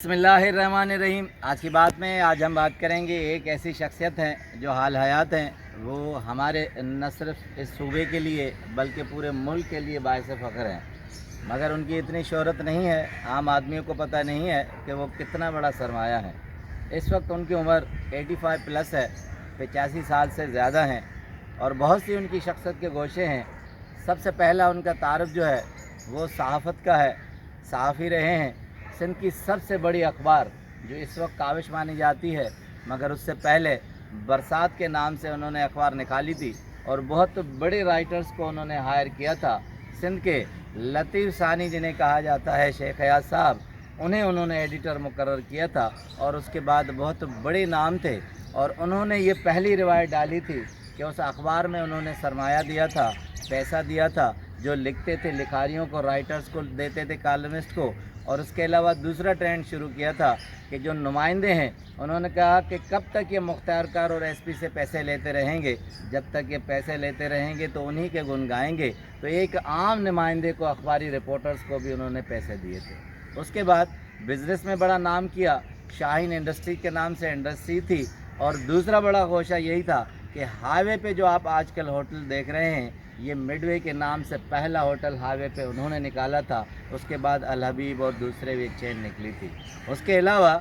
बिस्मिल्लाहिर्रहमानिर्रहीम। आज की बात में हम बात करेंगे एक ऐसी शख्सियत हैं जो हाल हयात हैं। वो हमारे न सिर्फ इस सूबे के लिए बल्कि पूरे मुल्क के लिए बाइस फ़ख्र हैं, मगर उनकी इतनी शोहरत नहीं है, आम आदमियों को पता नहीं है कि वो कितना बड़ा सरमाया है। इस वक्त उनकी उम्र 85 प्लस है, 85 साल से ज़्यादा हैं और बहुत सी उनकी शख्सियत के गोशे हैं। सबसे पहला उनका तारुफ जो है वो सहाफ़त का है। सहाफ़ी रहे हैं। सिंध की सबसे बड़ी अखबार जो इस वक्त काविश मानी जाती है, मगर उससे पहले बरसात के नाम से उन्होंने अखबार निकाली थी और बहुत बड़े राइटर्स को उन्होंने हायर किया था। सिंध के लतीफ़ सानी जिन्हें कहा जाता है शेख हयात साहब, उन्हें उन्होंने एडिटर मुकर्रर किया था और उसके बाद बहुत बड़े नाम थे और उन्होंने ये पहली रिवायत डाली थी कि उस अखबार में उन्होंने सरमाया दिया था, पैसा दिया था, जो लिखते थे लिखारियों को, राइटर्स को देते थे, कॉलमिस्ट को। और उसके अलावा दूसरा ट्रेंड शुरू किया था कि जो नुमाइंदे हैं, उन्होंने कहा कि कब तक ये मुख्तारकार और एसपी से पैसे लेते रहेंगे, जब तक ये पैसे लेते रहेंगे तो उन्हीं के गुन गाएंगे। तो एक आम नुमाइंदे को, अखबारी रिपोर्टर्स को भी उन्होंने पैसे दिए थे। उसके बाद बिज़नेस में बड़ा नाम किया। शाहीन इंडस्ट्री के नाम से इंडस्ट्री थी और दूसरा बड़ा गोशा यही था कि हाईवे पे जो आप आजकल होटल देख रहे हैं, ये मिडवे के नाम से पहला होटल हाईवे पे उन्होंने निकाला था। उसके बाद अल हबीब और दूसरे भी चेन निकली थी। उसके अलावा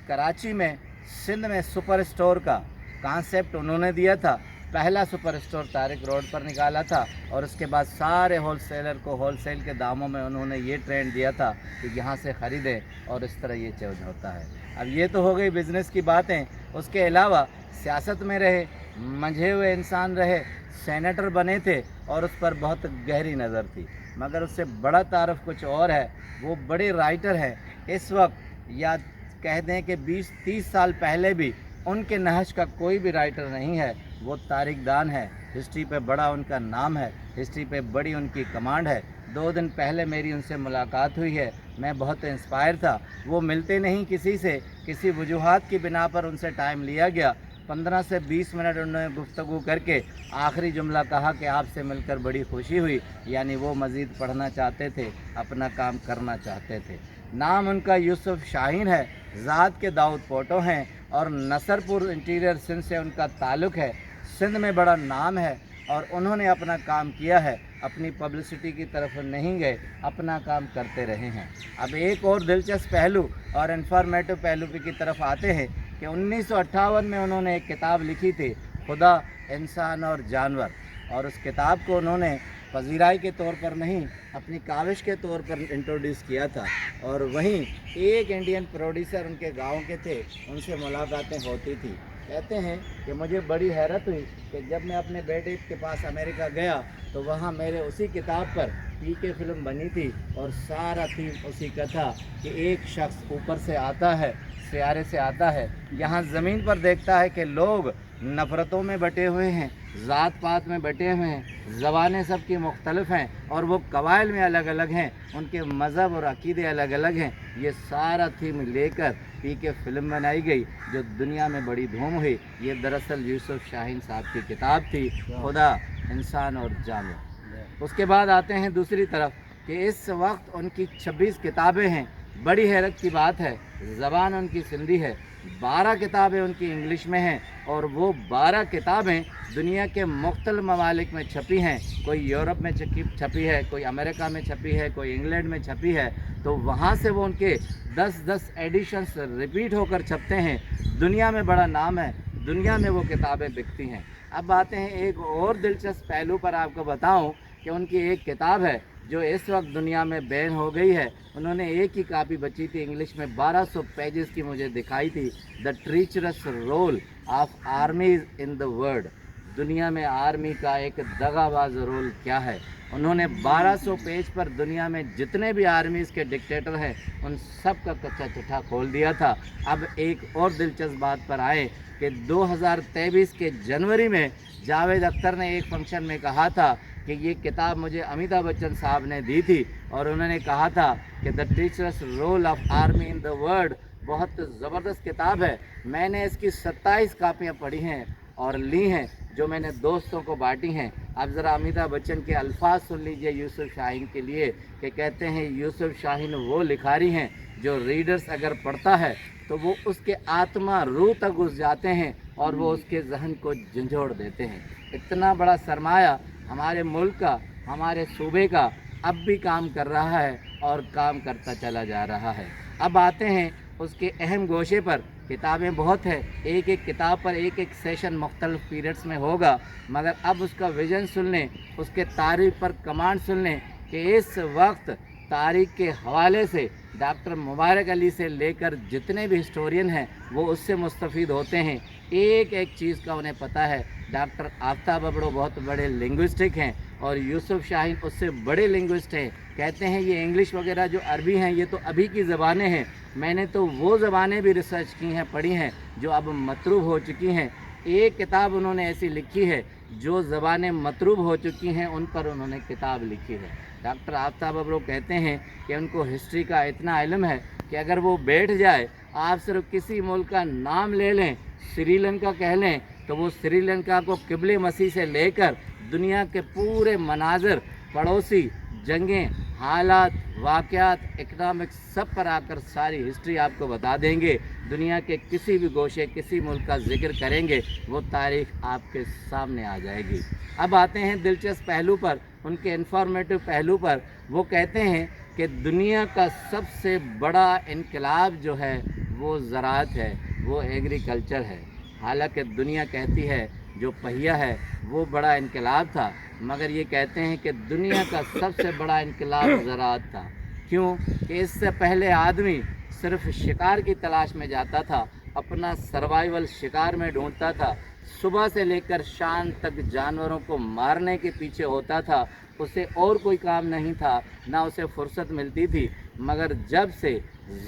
कराची में, सिंध में सुपर स्टोर का कॉन्सेप्ट उन्होंने दिया था। पहला सुपर स्टोर तारिक रोड पर निकाला था और उसके बाद सारे होलसेलर को होलसेल के दामों में उन्होंने ये ट्रेंड दिया था कि यहाँ से ख़रीदें और इस तरह ये चेंज होता है। अब ये तो हो गई बिज़नेस की बातें। उसके अलावा सियासत में रहे, मंझे हुए इंसान रहे, सेनेटर बने थे और उस पर बहुत गहरी नज़र थी। मगर उससे बड़ा तारफ़ कुछ और है। वो बड़े राइटर हैं। इस वक्त या कह दें कि 20-30 साल पहले भी उनके नहज का कोई भी राइटर नहीं है। वो तारिक दान है। हिस्ट्री पे बड़ा उनका नाम है, हिस्ट्री पे बड़ी उनकी कमांड है। 2 दिन पहले मेरी उनसे मुलाकात हुई है। मैं बहुत इंस्पायर था। वो मिलते नहीं किसी से, किसी वजूहात की बिना पर उनसे टाइम लिया गया। 15 से 20 मिनट उन्होंने गुफ्तगू करके आखिरी जुमला कहा कि आपसे मिलकर बड़ी खुशी हुई, यानी वो मज़ीद पढ़ना चाहते थे, अपना काम करना चाहते थे। नाम उनका यूसुफ शाहीन है, ज़ात के दाऊद पोटो हैं और नसरपुर इंटीरियर सिंध से उनका ताल्लुक़ है। सिंध में बड़ा नाम है और उन्होंने अपना काम किया है, अपनी पब्लिसिटी की तरफ नहीं गए, अपना काम करते रहे हैं। अब एक और दिलचस्प पहलू और इन्फॉर्मेटिव पहलू की तरफ आते हैं कि 1958 में उन्होंने एक किताब लिखी थी, खुदा, इंसान और जानवर, और उस किताब को उन्होंने पजीराई के तौर पर नहीं, अपनी काविश के तौर पर इंट्रोड्यूस किया था। और वहीं एक इंडियन प्रोड्यूसर उनके गांव के थे, उनसे मुलाकातें होती थी। कहते हैं कि मुझे बड़ी हैरत हुई कि जब मैं अपने बेटे के पास अमेरिका गया तो वहाँ मेरे उसी किताब पर पीके फिल्म बनी थी और सारा थीम उसी का था कि एक शख्स ऊपर से आता है, सियारे से आता है, यहाँ ज़मीन पर देखता है कि लोग नफ़रतों में बटे हुए हैं, ज़ात पात में बटे हुए हैं, ज़बानें सबकी मुख्तलिफ हैं और वो कबाइल में अलग अलग हैं, उनके मज़हब और अक़ीदे अलग अलग हैं। ये सारा थीम लेकर पीके फ़िल्म बनाई गई जो दुनिया में बड़ी धूम हुई। ये दरअसल यूसुफ शाहीन साहब की किताब थी, खुदा, इंसान और जानवर। उसके बाद आते हैं दूसरी तरफ कि इस वक्त उनकी 26 किताबें हैं। बड़ी हैरत की बात है, ज़बान उनकी सिंधी है। 12 किताबें उनकी इंग्लिश में हैं और वो 12 किताबें दुनिया के मुख्तलिफ ममालिक में छपी हैं। कोई यूरोप में छपी है, कोई अमेरिका में छपी है, कोई इंग्लैंड में छपी है। तो वहाँ से वो उनके 10-10 एडिशंस रिपीट होकर छपते हैं। दुनिया में बड़ा नाम है, दुनिया में वो किताबें बिकती हैं। अब आते हैं एक और दिलचस्प पहलू पर, आपको बताऊं कि उनकी एक किताब है जो इस वक्त दुनिया में बैन हो गई है। उन्होंने एक ही कापी बची थी इंग्लिश में, 1200 पेजेस की मुझे दिखाई थी, the treacherous role of armies in the world. दुनिया में आर्मी का एक दगाबाज रोल क्या है। उन्होंने 1200 पेज पर दुनिया में जितने भी आर्मीज़ के डिक्टेटर हैं उन सब का कच्चा चिट्ठा खोल दिया था। अब एक और दिलचस्प बात पर आए कि 2023 के जनवरी में जावेद अख्तर ने एक फंक्शन में कहा था कि ये किताब मुझे अमिताभ बच्चन साहब ने दी थी और उन्होंने कहा था कि the teachers role of army in the world बहुत ज़बरदस्त किताब है। मैंने इसकी 27 कापियाँ पढ़ी हैं اور لی ہیں, جو میں نے دوستوں کو بانٹی ہیں. اب ذرا امیتابھ بچن کے الفاظ سن لیجئے یوسف شاہین کے لیے, کہ کہتے ہیں یوسف شاہین وہ لکھاری ہیں جو ریڈرز اگر پڑھتا ہے تو وہ اس کے آتما روح تک گھس جاتے ہیں اور وہ اس کے ذہن کو جھنجھوڑ دیتے ہیں. اتنا بڑا سرمایہ ہمارے ملک کا, ہمارے صوبے کا اب بھی کام کر رہا ہے اور کام کرتا چلا جا رہا ہے. اب آتے ہیں اس کے اہم گوشے پر. کتابیں بہت ہے, ایک ایک کتاب پر ایک ایک سیشن مختلف پیریڈز میں ہوگا, مگر اب اس کا ویژن سن لیں, اس کے تاریخ پر کمانڈ سن لیں کہ اس وقت تاریخ کے حوالے سے ڈاکٹر مبارک علی سے لے کر جتنے بھی ہسٹورین ہیں وہ اس سے مستفید ہوتے ہیں. ایک ایک چیز کا انہیں پتہ ہے. ڈاکٹر آفتاب ابڑو بہت بڑے لنگوسٹک ہیں اور یوسف شاہین اس سے بڑے لنگوسٹ ہیں. کہتے ہیں یہ انگلش وغیرہ جو عربی ہیں یہ تو ابھی کی زبانیں ہیں, میں نے تو وہ زبانیں بھی ریسرچ کی ہیں, پڑھی ہیں, جو اب مطلوب ہو چکی ہیں. ایک کتاب انہوں نے ایسی لکھی ہے جو زبانیں مطلوب ہو چکی ہیں ان پر انہوں نے کتاب لکھی ہے. ڈاکٹر آفتاب ابڑو کہتے ہیں کہ ان کو ہسٹری کا اتنا علم ہے کہ اگر وہ بیٹھ جائے, آپ صرف کسی ملک کا نام لے لیں, سری لنکا کہہ لیں, تو وہ سری لنکا کو قبلِ مسیح سے لے کر دنیا کے پورے مناظر, پڑوسی, جنگیں, حالات, واقعات, اکنامکس سب پر آ کر ساری ہسٹری آپ کو بتا دیں گے. دنیا کے کسی بھی گوشے, کسی ملک کا ذکر کریں گے, وہ تاریخ آپ کے سامنے آ جائے گی. اب آتے ہیں دلچسپ پہلو پر, ان کے انفارمیٹو پہلو پر. وہ کہتے ہیں کہ دنیا کا سب سے بڑا انقلاب جو ہے وہ زراعت ہے, وہ ایگریکلچر ہے. حالانکہ دنیا کہتی ہے جو پہیہ ہے وہ بڑا انقلاب تھا, مگر یہ کہتے ہیں کہ دنیا کا سب سے بڑا انقلاب زراعت تھا. کیوں کہ اس سے پہلے آدمی صرف شکار کی تلاش میں جاتا تھا, اپنا سروائیول شکار میں ڈھونڈتا تھا, صبح سے لے کر شام تک جانوروں کو مارنے کے پیچھے ہوتا تھا, اسے اور کوئی کام نہیں تھا, نہ اسے فرصت ملتی تھی. مگر جب سے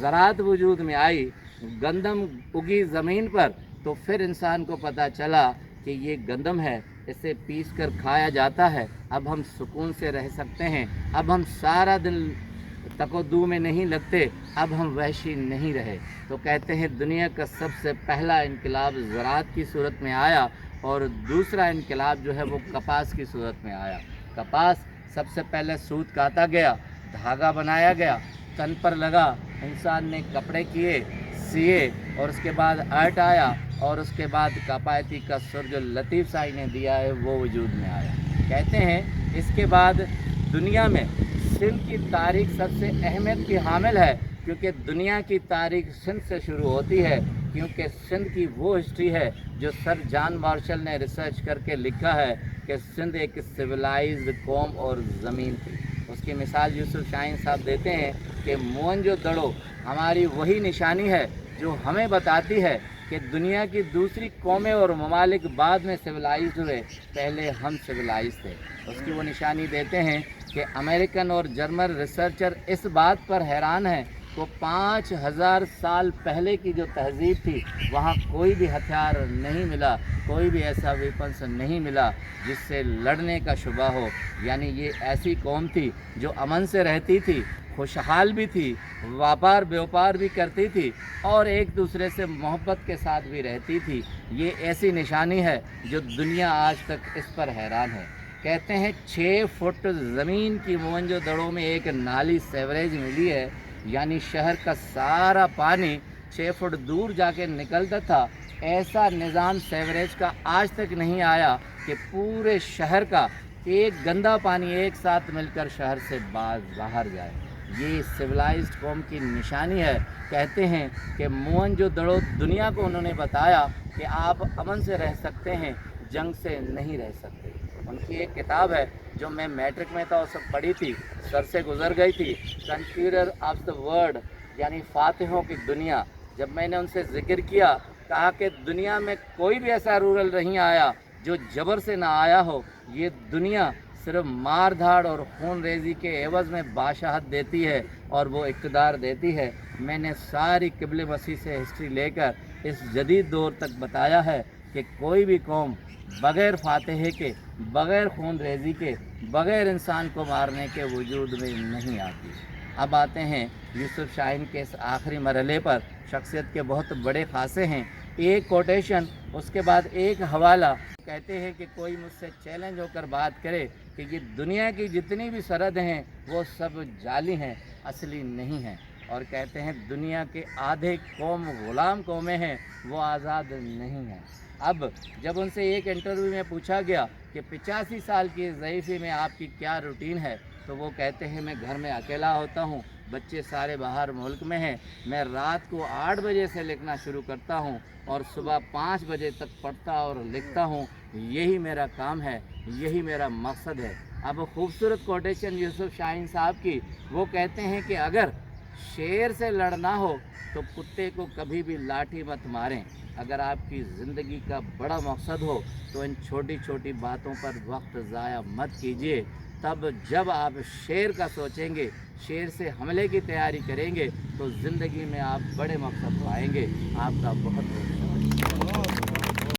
زراعت وجود میں آئی, گندم اگی زمین پر, تو پھر انسان کو پتہ چلا کہ یہ گندم ہے, اسے پیس کر کھایا جاتا ہے, اب ہم سکون سے رہ سکتے ہیں, اب ہم سارا دن تکودو میں نہیں لگتے, اب ہم وحشی نہیں رہے. تو کہتے ہیں دنیا کا سب سے پہلا انقلاب زراعت کی صورت میں آیا, اور دوسرا انقلاب جو ہے وہ کپاس کی صورت میں آیا. کپاس سب سے پہلے سوت کاتا گیا, دھاگا بنایا گیا, تن پر لگا, انسان نے کپڑے کیے, سیے, اور اس کے بعد آرٹ آیا, اور اس کے بعد کپایتی کا سر جو لطیف سائی نے دیا ہے وہ وجود میں آیا. کہتے ہیں اس کے بعد دنیا میں سندھ کی تاریخ سب سے اہمیت کی حامل ہے, کیونکہ دنیا کی تاریخ سندھ سے شروع ہوتی ہے, کیونکہ سندھ کی وہ ہسٹری ہے جو سر جان مارشل نے ریسرچ کر کے لکھا ہے کہ سندھ ایک سویلائزڈ قوم اور زمین تھی. اس کی مثال یوسف شاہین صاحب دیتے ہیں کہ موئنجو دڑو ہماری وہی نشانی ہے جو ہمیں بتاتی ہے کہ دنیا کی دوسری قومیں اور ممالک بعد میں سویلائزڈ ہوئے, پہلے ہم سویلائزڈ تھے. اس کی وہ نشانی دیتے ہیں کہ امریکن اور جرمن ریسرچر اس بات پر حیران ہیں کہ 5000 سال پہلے کی جو تہذیب تھی وہاں کوئی بھی ہتھیار نہیں ملا, کوئی بھی ایسا ویپنس نہیں ملا جس سے لڑنے کا شبہ ہو. یعنی یہ ایسی قوم تھی جو امن سے رہتی تھی, خوشحال بھی تھی, واپار بیوپار بھی کرتی تھی, اور ایک دوسرے سے محبت کے ساتھ بھی رہتی تھی. یہ ایسی نشانی ہے جو دنیا آج تک اس پر حیران ہے. کہتے ہیں 6 فٹ زمین کی موئنجو دڑو میں ایک نالی سیوریج ملی ہے, یعنی شہر کا سارا پانی 6 فٹ دور جا کے نکلتا تھا. ایسا نظام سیوریج کا آج تک نہیں آیا کہ پورے شہر کا ایک گندا پانی ایک ساتھ مل کر شہر سے باہر جائے. یہ سویلائزڈ قوم کی نشانی ہے. کہتے ہیں کہ موئنجو دڑو دنیا کو انہوں نے بتایا کہ آپ امن سے رہ سکتے ہیں, جنگ سے نہیں رہ سکتے. ان کی ایک کتاب ہے جو میں میٹرک میں تھا, وہ سب پڑھی تھی, سر سے گزر گئی تھی, کنکیورر آف دا ورلڈ, یعنی فاتحوں کی دنیا. جب میں نے ان سے ذکر کیا, کہا کہ دنیا میں کوئی بھی ایسا رورل نہیں آیا جو جبر سے نہ آیا ہو. یہ دنیا صرف مار دھاڑ اور خون ریزی کے عوض میں بادشاہت دیتی ہے اور وہ اقتدار دیتی ہے. میں نے ساری قبل مسیح سے ہسٹری لے کر اس جدید دور تک بتایا ہے کہ کوئی بھی قوم بغیر فاتحے کے, بغیر خون ریزی کے, بغیر انسان کو مارنے کے وجود میں نہیں آتی. اب آتے ہیں یوسف شاہین کے اس آخری مرحلے پر. شخصیت کے بہت بڑے خاصے ہیں. एक कोटेशन, उसके बाद एक हवाला। कहते हैं कि कोई मुझसे चैलेंज होकर बात करे कि ये दुनिया की जितनी भी सरहद हैं वो सब जाली हैं, असली नहीं हैं। और कहते हैं दुनिया के आधे कौम ग़ुलाम कौमें हैं, वो आज़ाद नहीं हैं। अब जब उनसे एक इंटरव्यू में पूछा गया कि 85 साल की ज़ईफ़ी में आपकी क्या रूटीन है, तो वो कहते हैं मैं घर में अकेला होता हूँ, बच्चे सारे बाहर मुल्क में हैं, मैं रात को 8 बजे से लिखना शुरू करता हूँ और सुबह 5 बजे तक पढ़ता और लिखता हूँ। यही मेरा काम है, यही मेरा मकसद है। अब खूबसूरत कोटेशन यूसुफ शाहीन साहब की, वो कहते हैं कि अगर शेर से लड़ना हो तो कुत्ते को कभी भी लाठी मत मारें। अगर आपकी ज़िंदगी का बड़ा मकसद हो तो इन छोटी छोटी बातों पर वक्त ज़ाया मत कीजिए। तब जब आप शेर का सोचेंगे, शेर से हमले की तैयारी करेंगे, तो ज़िंदगी में आप बड़े मकसद पाएंगे। आपका बहुत बहुत